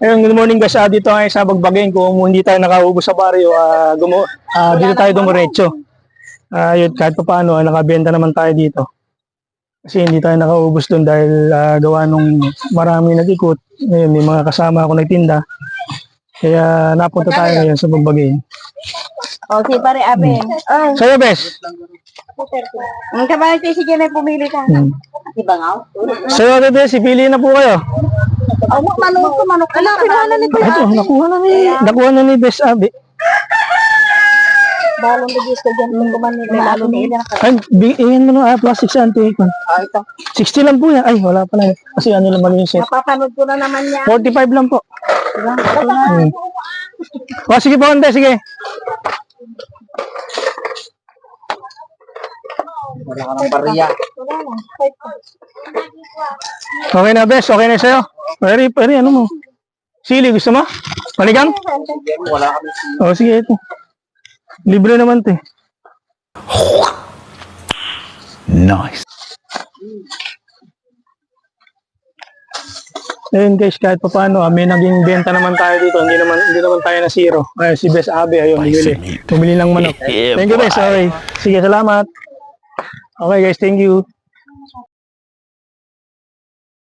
Ayun, good morning guys. Dito tayo sa Bagbagin. Kung hindi tayo nakaubos sa baryo, dito tayo dumiretso. Yun, kahit pa paano, nakabenta naman tayo dito. Kasi hindi tayo nakaubos doon dahil gawa nung marami nag-ikot. Ngayon, may mga kasama ako nagtinda. Kaya napunta tayo ngayon sa Bagbagin. Okay, pare, abe. Sa'yo, Bes. Ang kabalang tayo, sige na pumili ka. Diba nga? Sa'yo, Bes, pili na po kayo. Manok. Ala, kilala ni Kuya. Ito, nakuha na ni Bes Abi. Balong bigis ko dyan kung kumanin. Lalo ni Ila. Ay, ingin mo na plastic sa antique. Ito. 60 lang po yan. Ay, wala pala. Kasi ano lang mali yung set. Napapanood ko na naman yan. 45 lang po. Sige po, ante, sige. Wala ka ng pariya. Okay na, Bes. Okay na sa'yo. Pwede, ano mo? Sili, gusto mo? Panigang? Wala kami. Sige, ito. Libre naman, te. Nice. Ayun guys, kahit pa paano, may naging benta naman tayo dito. Hindi naman tayo na zero. Ay, si Bes Abe, ayun, bumili ng manok. Thank you, Bes. Okay. Sige, salamat. Okay guys, thank you.